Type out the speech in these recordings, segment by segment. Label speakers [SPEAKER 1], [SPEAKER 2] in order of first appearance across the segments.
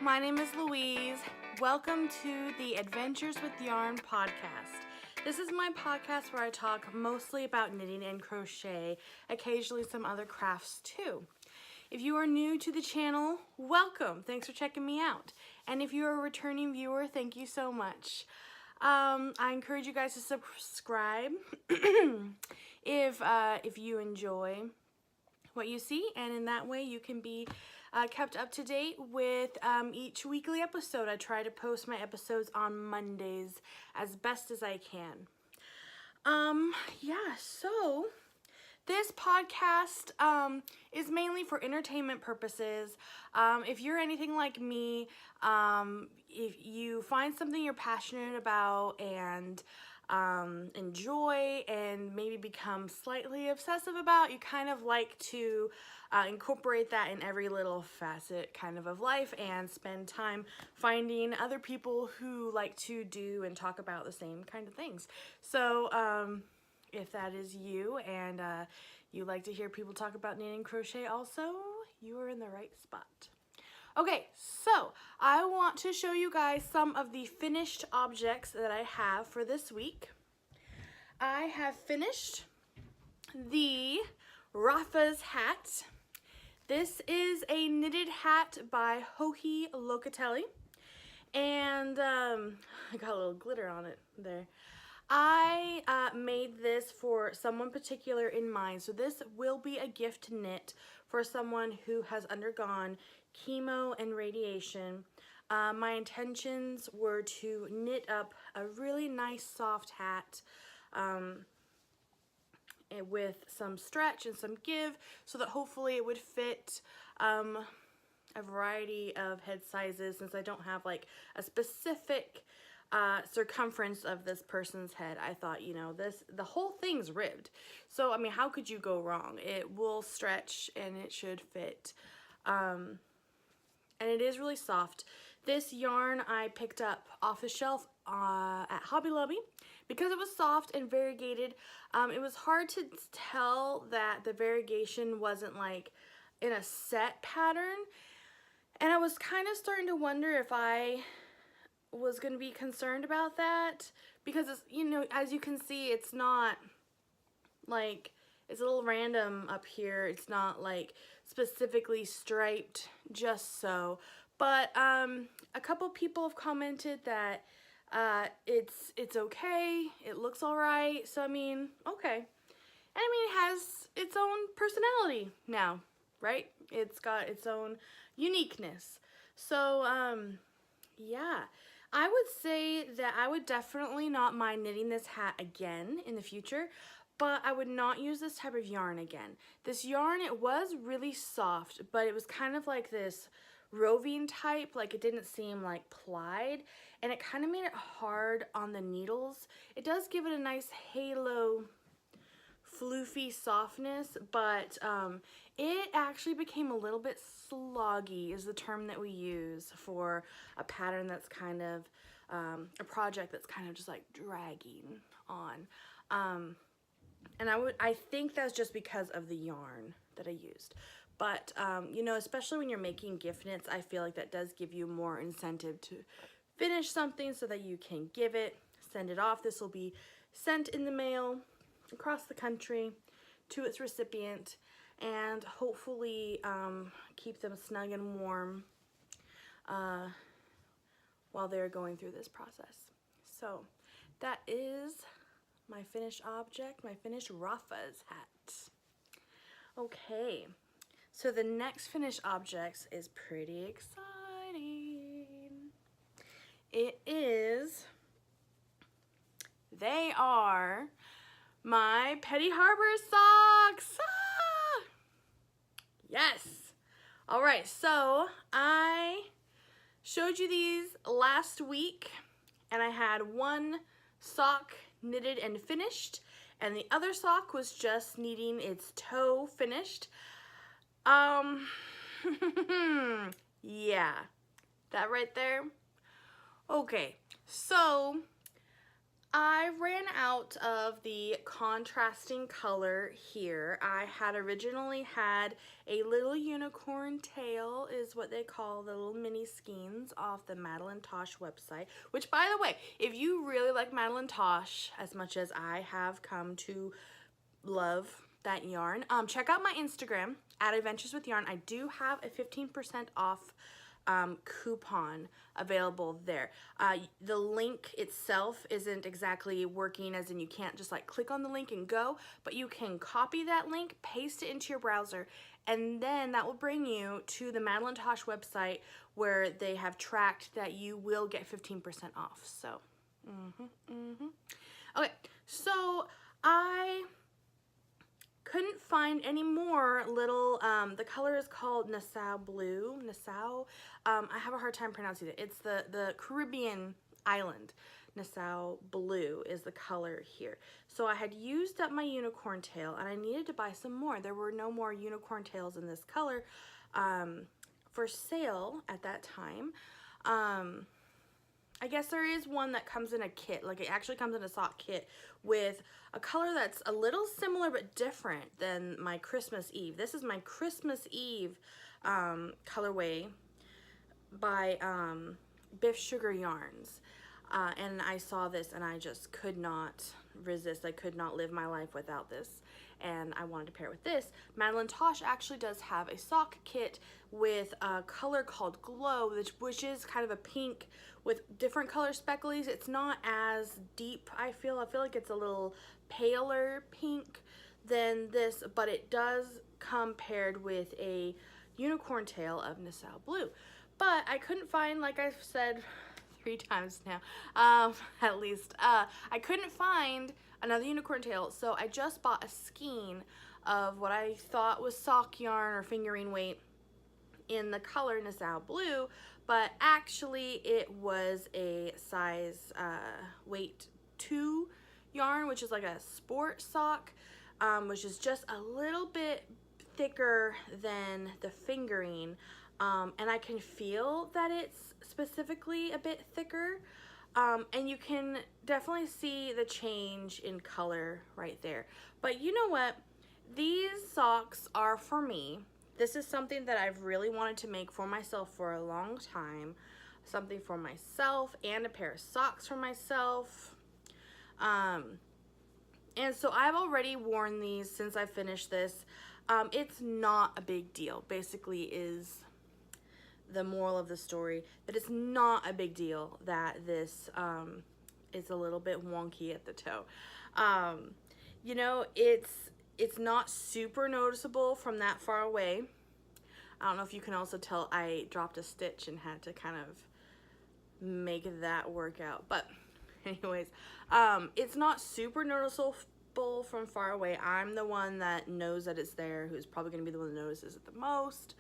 [SPEAKER 1] My name is Louise. Welcome to the Adventures with Yarn podcast. This is my podcast where I talk mostly about knitting and crochet, occasionally some other crafts too. If you are new to the channel, welcome. Thanks for checking me out. And if you're a returning viewer, thank you so much. I encourage you guys to subscribe if you enjoy what you see, and in that way you can be kept up to date with each weekly episode. I try to post my episodes on Mondays as best as I can. So this podcast is mainly for entertainment purposes. If you're anything like me, if you find something you're passionate about and enjoy and maybe become slightly obsessive about, you kind of like to incorporate that in every little facet kind of life and spend time finding other people who like to do and talk about the same kind of things. So if that is you and you like to hear people talk about knitting and crochet also, you are in the right spot. Okay, so I want to show you guys some of the finished objects that I have for this week. I have finished the Rafa's hat. This is a knitted hat by Locatelli, and I got a little glitter on it there. I made this for someone particular in mind, so this will be a gift knit for someone who has undergone chemo and radiation. My intentions were to knit up a really nice soft hat with some stretch and some give so that hopefully it would fit a variety of head sizes, since I don't have like a specific circumference of this person's head. I thought, you know, the whole thing's ribbed, so I mean, how could you go wrong? It will stretch and it should fit, and it is really soft. This yarn I picked up off the shelf at Hobby Lobby because it was soft and variegated. It was hard to tell that the variegation wasn't like in a set pattern, and I was kind of starting to wonder if I was going to be concerned about that, because it's, you know, as you can see, it's not like, it's a little random up here. It's not like specifically striped just so, but a couple people have commented that it's okay, it looks all right. So I mean, okay. And I mean, it has its own personality now, right? It's got its own uniqueness. So yeah, I would say that I would definitely not mind knitting this hat again in the future, but I would not use this type of yarn again. This yarn, it was really soft, but it was kind of like this roving type, like it didn't seem like plied, and it kind of made it hard on the needles. It does give it a nice halo floofy softness, but it actually became a little bit sloggy, is the term that we use for a pattern that's kind of a project that's kind of just like dragging on, and I think that's just because of the yarn that I used. But you know, especially when you're making gift knits, I feel like that does give you more incentive to finish something so that you can give it, send it off. This will be sent in the mail across the country to its recipient, and hopefully keep them snug and warm while they're going through this process. So that is my finished object, my finished Rafa's hat. Okay, so the next finished object is pretty exciting. They are my Petty Harbour socks. Ah! Yes. All right, so I showed you these last week, and I had one sock knitted and finished, and the other sock was just needing its toe finished. Yeah, that right there. Okay, so I ran out of the contrasting color here. I had originally had a little unicorn tail, is what they call the little mini skeins off the Madeline Tosh website, which, by the way, if you really like Madeline Tosh as much as I have come to love that yarn, check out my Instagram at Adventures with Yarn. I do have a 15% off coupon available there. The link itself isn't exactly working, as in you can't just like click on the link and go, but you can copy that link, paste it into your browser, and then that will bring you to the Madeline Tosh website, where they have tracked that you will get 15% off. So, okay, so I couldn't find any more little, the color is called Nassau Blue. Nassau, I have a hard time pronouncing it. It's the Caribbean island. Nassau Blue is the color here. So I had used up my unicorn tail, and I needed to buy some more. There were no more unicorn tails in this color for sale at that time. I guess there is one that comes in a kit, like it actually comes in a sock kit with a color that's a little similar but different than my Christmas Eve. This is my Christmas Eve colorway by Biff Sugar Yarns. And I saw this and I just could not resist. I could not live my life without this, and I wanted to pair it with this. Madeline Tosh actually does have a sock kit with a color called Glow, which is kind of a pink with different color speckles. It's not as deep, I feel like it's a little paler pink than this, but it does come paired with a unicorn tail of Nassau Blue. But I couldn't find, like I've said 3 times now, at least, I couldn't find another unicorn tail, so I just bought a skein of what I thought was sock yarn or fingering weight in the color Nassau Blue, but actually it was a size weight 2 yarn, which is like a sport sock, which is just a little bit thicker than the fingering, and I can feel that it's specifically a bit thicker, and you can definitely see the change in color right there. But you know what? These socks are for me. This is something that I've really wanted to make for myself for a long time. Something for myself and a pair of socks for myself. And so I've already worn these since I finished this. It's not a big deal, basically, is the moral of the story, that it's not a big deal that this is a little bit wonky at the toe. You know, it's not super noticeable from that far away. I don't know if you can also tell I dropped a stitch and had to kind of make that work out, but anyways, it's not super noticeable from far away. I'm the one that knows that it's there, who's probably going to be the one that notices it the most.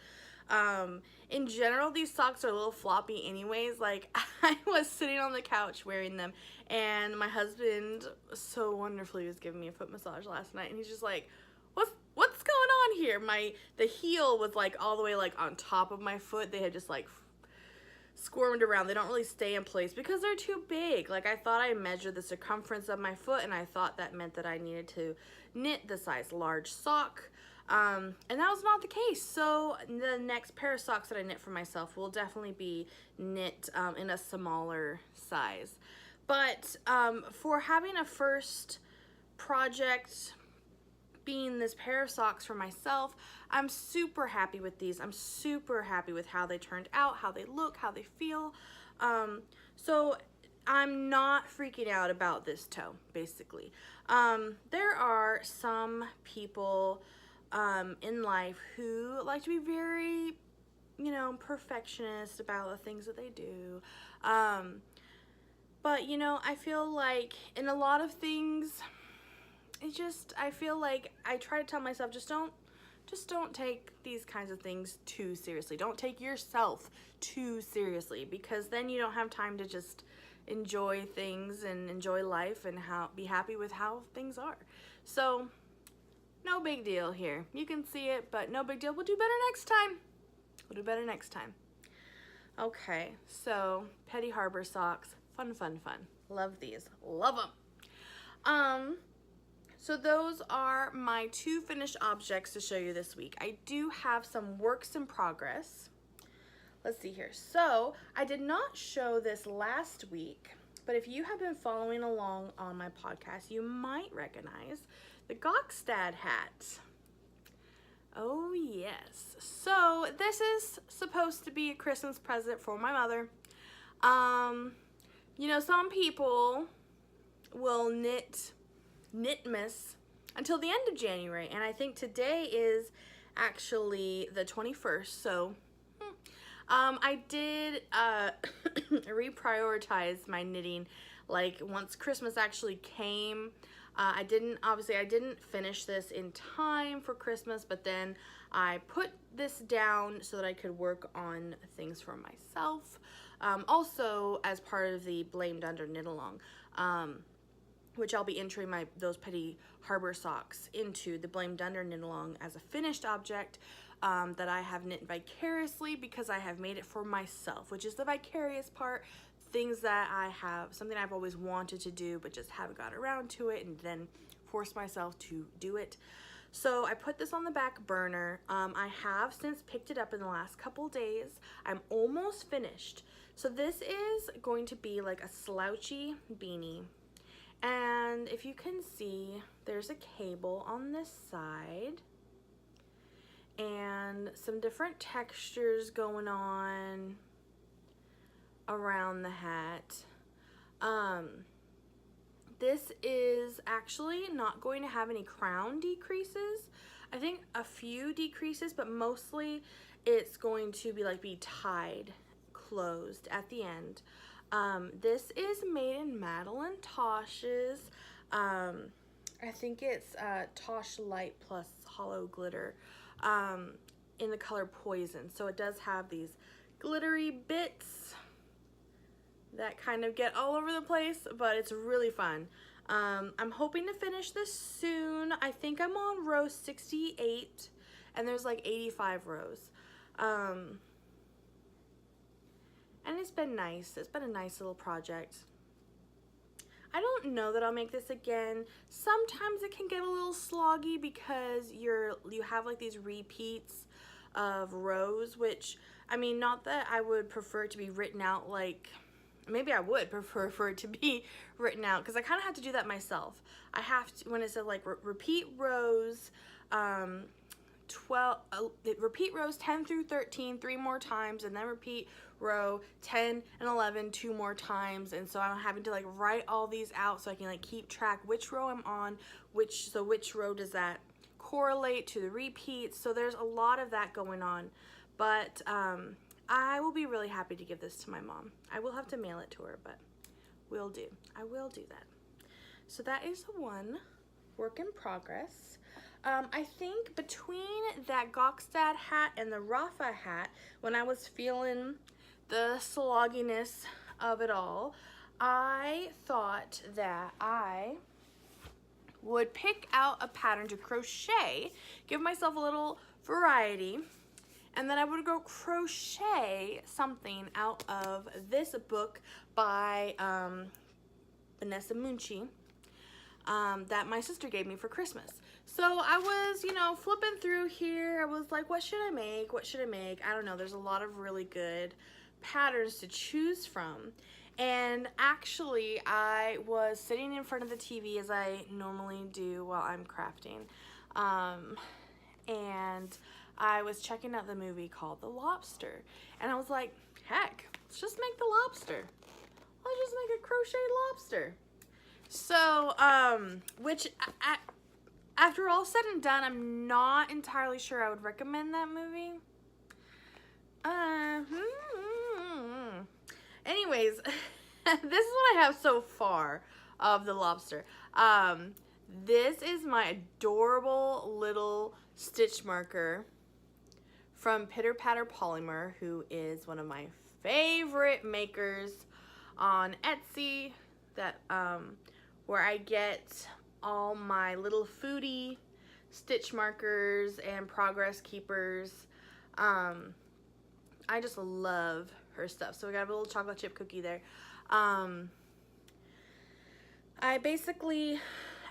[SPEAKER 1] In general, these socks are a little floppy anyways. Like, I was sitting on the couch wearing them, and my husband so wonderfully was giving me a foot massage last night, and he's just like, what's going on here? The heel was like all the way like on top of my foot. They had just like squirmed around. They don't really stay in place because they're too big. Like, I thought I measured the circumference of my foot, and I thought that meant that I needed to knit the size large sock. And that was not the case. So the next pair of socks that I knit for myself will definitely be knit in a smaller size. But for having a first project being this pair of socks for myself, I'm super happy with these. I'm super happy with how they turned out, how they look, how they feel. So I'm not freaking out about this toe, basically. There are some people in life who like to be very, you know, perfectionist about the things that they do. But, you know, I feel like in a lot of things, I feel like I try to tell myself, just don't take these kinds of things too seriously. Don't take yourself too seriously, because then you don't have time to just enjoy things and enjoy life and be happy with how things are. So, no big deal here. You can see it, but no big deal. We'll do better next time. We'll do better next time. Okay, so Petty Harbour socks. Fun, fun, fun. Love these. Love them. So those are my 2 finished objects to show you this week. I do have some works in progress. Let's see here. So I did not show this last week, but if you have been following along on my podcast, you might recognize the Gokstad hat. Oh yes. So this is supposed to be a Christmas present for my mother. You know, some people will knitmas until the end of January, and I think today is actually the 21st, so I did reprioritize my knitting, like, once Christmas actually came. I didn't finish this in time for Christmas, but then I put this down so that I could work on things for myself. Also, as part of the Blamed Under Knit-Along, which I'll be entering those petty Harbour socks into the Blamed Under Knit-Along as a finished object that I have knit vicariously because I have made it for myself, which is the vicarious part. Things that I have, something I've always wanted to do but just haven't got around to it, and then force myself to do it. So I put this on the back burner. I have since picked it up in the last couple days. I'm almost finished. So this is going to be like a slouchy beanie. And if you can see, there's a cable on this side. And some different textures going on around the hat. This is actually not going to have any crown decreases. I think a few decreases, but mostly it's going to be tied closed at the end. This is made in Madeline Tosh's, I think it's Tosh Light plus Hollow Glitter, in the color Poison. So it does have these glittery bits that kind of get all over the place, but it's really fun. I'm hoping to finish this soon. I think I'm on row 68, and there's like 85 rows. And it's been nice. It's been a nice little project. I don't know that I'll make this again. Sometimes it can get a little sloggy because you have like these repeats of rows, which, I mean, not that I would prefer it to be written out like, maybe I would prefer for it to be written out, because I kind of have to do that myself. I have to, when it says like repeat rows, repeat rows 10 through 13 3 more times, and then repeat row 10 and 11 2 more times, and so I'm having to like write all these out so I can like keep track which row I'm on, which row does that correlate to the repeats. So there's a lot of that going on, but I will be really happy to give this to my mom. I will have to mail it to her, but I will do that. So that is one work in progress. I think between that Gokstad hat and the Rafa hat, when I was feeling the slogginess of it all, I thought that I would pick out a pattern to crochet, give myself a little variety, and then I would go crochet something out of this book by Vanessa Mooncie that my sister gave me for Christmas. So I was, you know, flipping through here. I was like, what should I make? What should I make? I don't know. There's a lot of really good patterns to choose from. And actually, I was sitting in front of the TV as I normally do while I'm crafting. And I was checking out the movie called The Lobster. And I was like, heck, let's just make the lobster. Let's just make a crocheted lobster. So, which, after all said and done, I'm not entirely sure I would recommend that movie. Anyways, this is what I have so far of The Lobster. This is my adorable little stitch marker from Pitter Patter Polymer, who is one of my favorite makers on Etsy, that where I get all my little foodie stitch markers and progress keepers. I just love her stuff. So we got a little chocolate chip cookie there. I basically,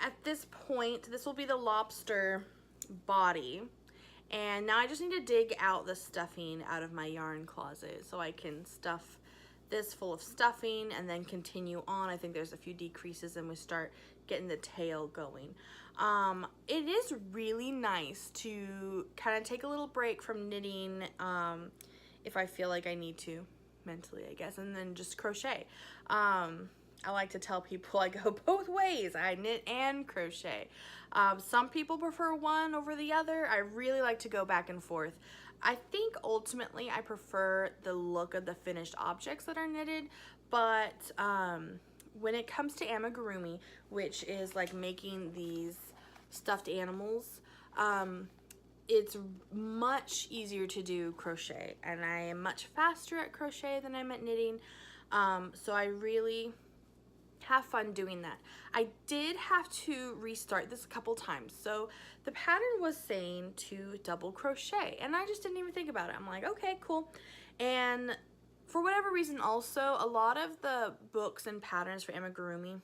[SPEAKER 1] at this point, this will be the lobster body. And now I just need to dig out the stuffing out of my yarn closet so I can stuff this full of stuffing and then continue on. I think there's a few decreases and we start getting the tail going. It is really nice to kind of take a little break from knitting if I feel like I need to, mentally I guess, and then just crochet. I like to tell people I go both ways. I knit and crochet. Some people prefer one over the other. I really like to go back and forth. I think ultimately I prefer the look of the finished objects that are knitted, but when it comes to amigurumi, which is like making these stuffed animals, it's much easier to do crochet, and I am much faster at crochet than I'm at knitting, so I really have fun doing that. I did have to restart this a couple times. So the pattern was saying to double crochet, and I just didn't even think about it. I'm like, okay, cool. And for whatever reason also, a lot of the books and patterns for amigurumi,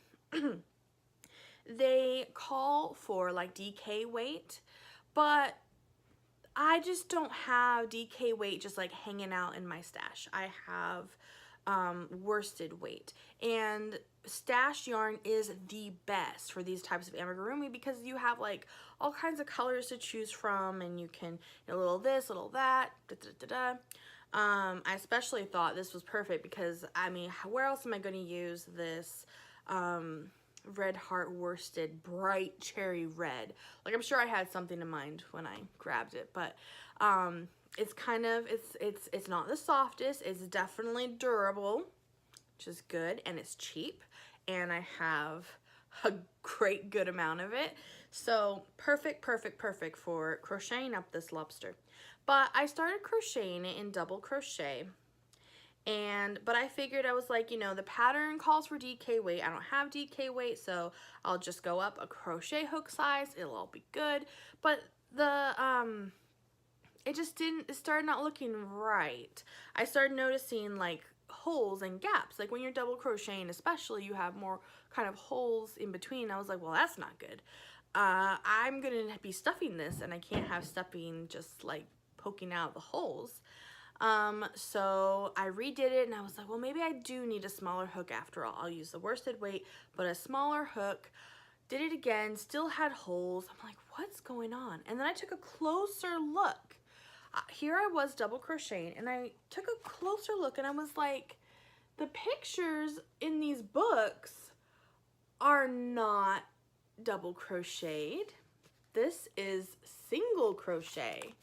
[SPEAKER 1] they call for like DK weight, but I just don't have DK weight just like hanging out in my stash. I have worsted weight, and stash yarn is the best for these types of amigurumi because you have like all kinds of colors to choose from, and you can, a little this, little that, I especially thought this was perfect because, I mean, where else am I going to use this red heart worsted bright cherry red? Like, I'm sure I had something in mind when I grabbed it, but it's kind of, it's not the softest. It's definitely durable, which is good, and it's cheap, and I have a great good amount of it. So perfect for crocheting up this lobster. But I started crocheting it in double crochet, but I figured, I was like, you know, the pattern calls for DK weight. I don't have DK weight, so I'll just go up a crochet hook size. It'll all be good. But it just didn't, it started not looking right. I started noticing like holes and gaps. Like when you're double crocheting especially, you have more kind of holes in between. I was like, well, that's not good. I'm gonna be stuffing this, and I can't have stuffing just like poking out the holes. So I redid it, and I was like, well, maybe I do need a smaller hook after all. I'll use the worsted weight, but a smaller hook. Did it again, still had holes. I'm like, what's going on? And then I took a closer look. Here I was double crocheting, and I took a closer look, and I was like, the pictures in these books are not double crocheted. This is single crochet.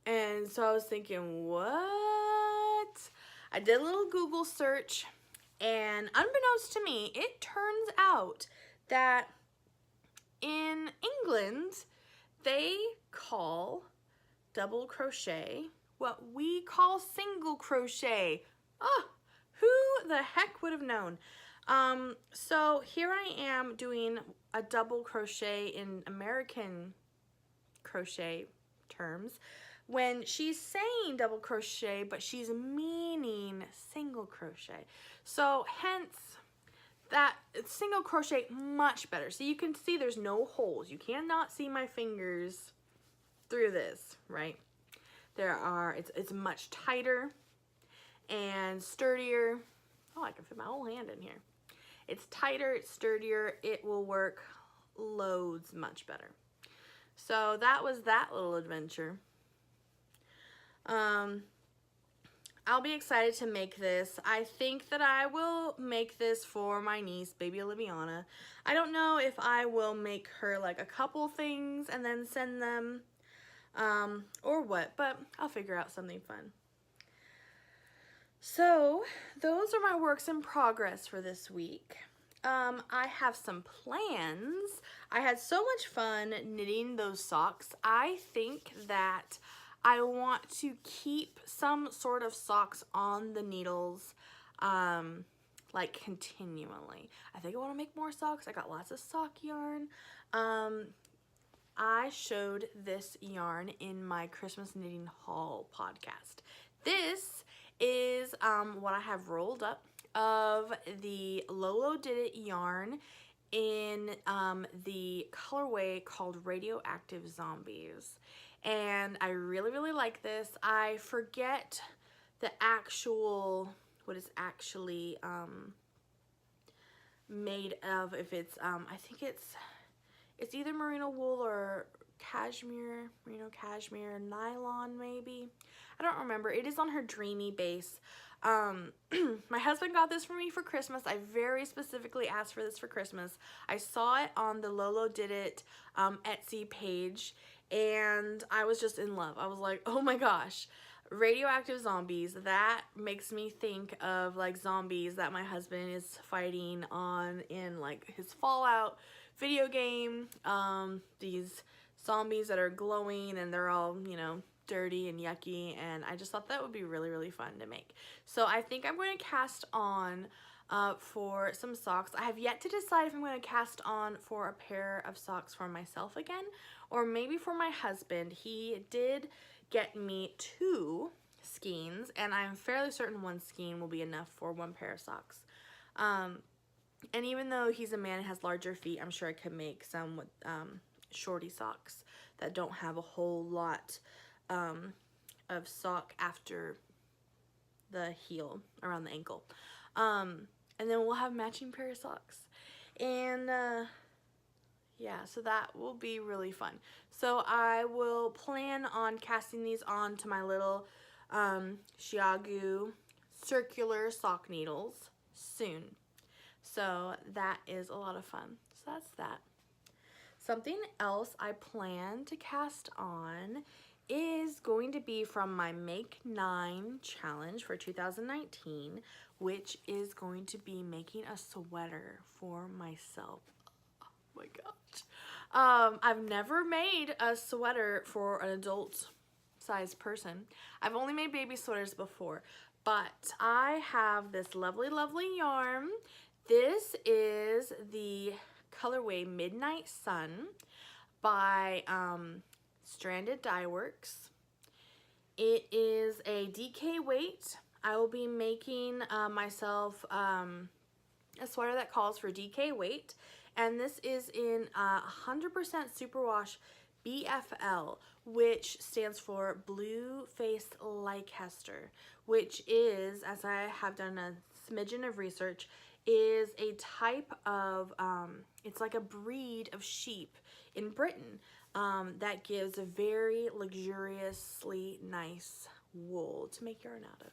[SPEAKER 1] And so I was thinking, what? I did a little Google search, and unbeknownst to me, it turns out that in England, they call double crochet what we call single crochet. Oh, who the heck would have known? So here I am doing a double crochet in American crochet terms when she's saying double crochet, but she's meaning single crochet. So hence that single crochet much better. So you can see there's no holes. You cannot see my fingers through this, right? It's much tighter and sturdier. Oh, I can fit my whole hand in here. It's tighter, it's sturdier, it will work loads much better. So that was that little adventure. I'll be excited to make this. I think that I will make this for my niece, baby Oliviana. I don't know if I will make her like a couple things and then send them, or what, but I'll figure out something fun. So those are my works in progress for this week. I have some plans. I had so much fun knitting those socks. I think that I want to keep some sort of socks on the needles, like continually. I think I want to make more socks. I got lots of sock yarn. I showed this yarn in my Christmas Knitting Haul podcast. This is what I have rolled up of the Lolo Did It yarn in the colorway called Radioactive Zombies. And I really, really like this. I forget the actual, what it's actually made of. If it's, I think it's either merino wool or cashmere, merino cashmere, nylon maybe. I don't remember. It is on her Dreamy base. My husband got this for me for Christmas. I very specifically asked for this for Christmas. I saw it on the Lolo Did It Etsy page, and I was just in love. I was like, oh my gosh, Radioactive Zombies. That makes me think of like zombies that my husband is fighting on in like his Fallout video game. These zombies that are glowing and they're all, you know, dirty and yucky, and I just thought that would be really, really fun to make. So I think I'm going to cast on for some socks. I have yet to decide if I'm going to cast on for a pair of socks for myself again, or maybe for my husband. He did get me 2 skeins, and I'm fairly certain 1 skein will be enough for 1 pair of socks. And even though he's a man and has larger feet, I'm sure I could make some with shorty socks that don't have a whole lot of sock after the heel around the ankle. And then we'll have matching pair of socks. And yeah, so that will be really fun. So I will plan on casting these on to my little Xiaogu circular sock needles soon. So that is a lot of fun. So that's that. Something else I plan to cast on is going to be from my Make 9 challenge for 2019, which is going to be making a sweater for myself. Oh my gosh. I've never made a sweater for an adult sized person. I've only made baby sweaters before, but I have this lovely, lovely yarn. This is the colorway Midnight Sun by Stranded Dye Works. It is a DK weight. I will be making myself a sweater that calls for DK weight, and this is in 100% superwash BFL, which stands for Blue Faced Leicester, which is, as I have done a smidgen of research, is a type of, it's like a breed of sheep in Britain that gives a very luxuriously nice wool to make yarn out of.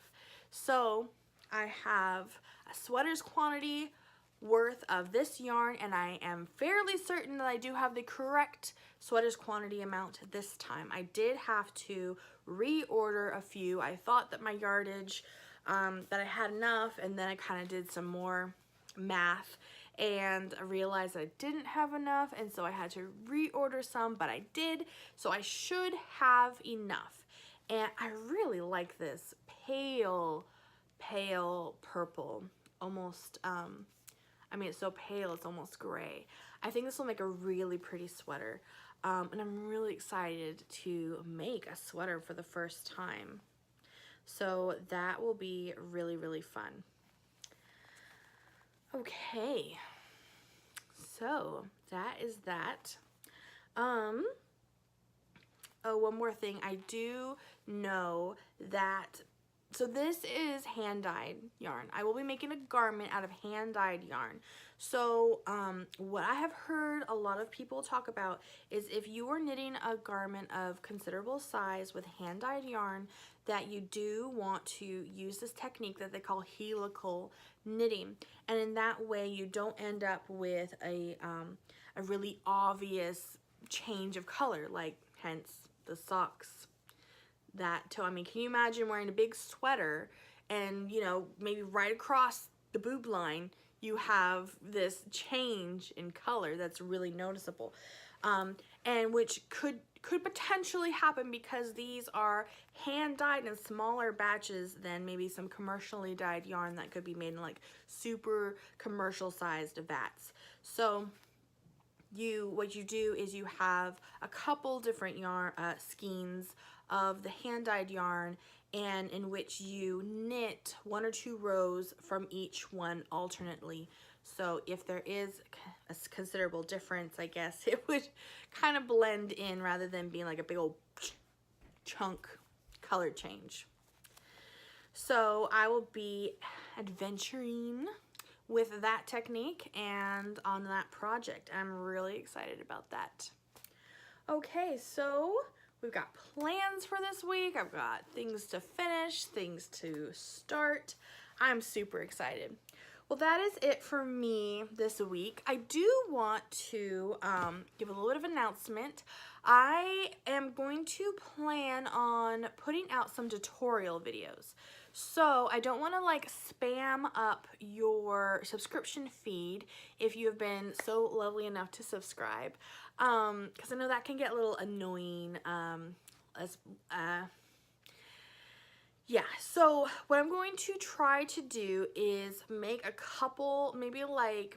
[SPEAKER 1] So I have a sweater's quantity worth of this yarn, and I am fairly certain that I do have the correct sweater's quantity amount this time. I did have to reorder a few. I thought that my yardage, that I had enough, and then I kind of did some more math and I realized I didn't have enough, and so I had to reorder some, but I did, so I should have enough. And I really like this pale purple, almost, I mean, it's so pale, it's almost gray. I think this will make a really pretty sweater, and I'm really excited to make a sweater for the first time. So that will be really, really fun. Okay, so that is that. Oh, one more thing. I do know that, so this is hand-dyed yarn. I will be making a garment out of hand-dyed yarn. So what I have heard a lot of people talk about is if you are knitting a garment of considerable size with hand-dyed yarn, that you do want to use this technique that they call helical knitting, and in that way you don't end up with a really obvious change of color, like hence the socks. I mean, can you imagine wearing a big sweater and, you know, maybe right across the boob line you have this change in color that's really noticeable, and which could potentially happen because these are hand dyed in smaller batches than maybe some commercially dyed yarn that could be made in like super commercial sized vats. So what you do is you have a couple different yarn skeins of the hand dyed yarn, and in which you knit 1 or 2 rows from each one alternately. So if there is a considerable difference, I guess it would kind of blend in rather than being like a big old chunk color change. So I will be adventuring with that technique and on that project. I'm really excited about that. Okay, so we've got plans for this week. I've got things to finish, things to start. I'm super excited. Well, that is it for me this week. I do want to give a little bit of announcement. I am going to plan on putting out some tutorial videos. So I don't want to like spam up your subscription feed if you have been so lovely enough to subscribe, because I know that can get a little annoying. Yeah, so what I'm going to try to do is make a couple, maybe like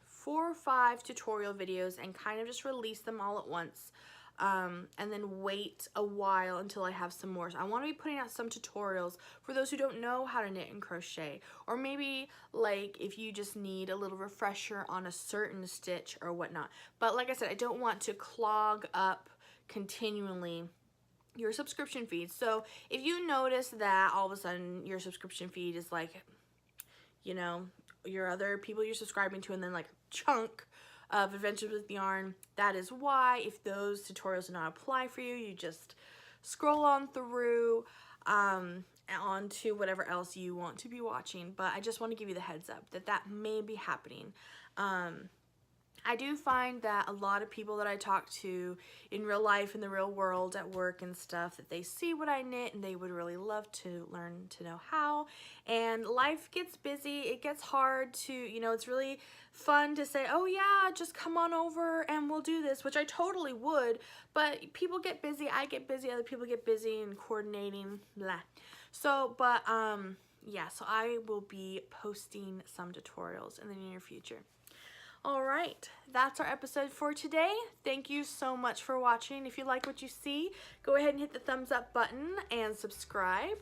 [SPEAKER 1] 4 or 5 tutorial videos and kind of just release them all at once. And then wait a while until I have some more. So I want to be putting out some tutorials for those who don't know how to knit and crochet, or maybe like if you just need a little refresher on a certain stitch or whatnot. But like I said, I don't want to clog up continually your subscription feed. So if you notice that all of a sudden your subscription feed is like, you know, your other people you're subscribing to and then like chunk of Adventures with Yarn, that is why. If those tutorials do not apply for you, you just scroll on through onto whatever else you want to be watching. But I just want to give you the heads up that that may be happening. I do find that a lot of people that I talk to in real life, in the real world, at work and stuff, that they see what I knit and they would really love to learn to know how. And life gets busy, it gets hard to, you know, it's really fun to say, oh yeah, just come on over and we'll do this, which I totally would, but people get busy, I get busy, other people get busy and coordinating, blah. So, but yeah, so I will be posting some tutorials in the near future. All right, that's our episode for today. Thank you so much for watching. If you like what you see, go ahead and hit the thumbs up button and subscribe.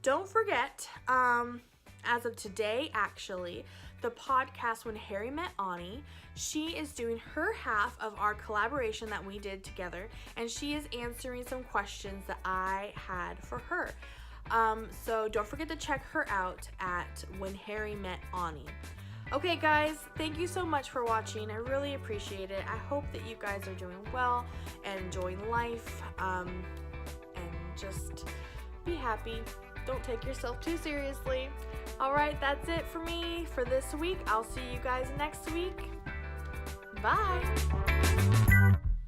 [SPEAKER 1] Don't forget, as of today, actually, the podcast When Harry Met Ani, she is doing her half of our collaboration that we did together, and she is answering some questions that I had for her. So don't forget to check her out at When Harry Met Ani. Okay guys, thank you so much for watching. I really appreciate it. I hope that you guys are doing well and enjoying life, and just be happy. Don't take yourself too seriously. Alright, that's it for me for this week. I'll see you guys next week. Bye!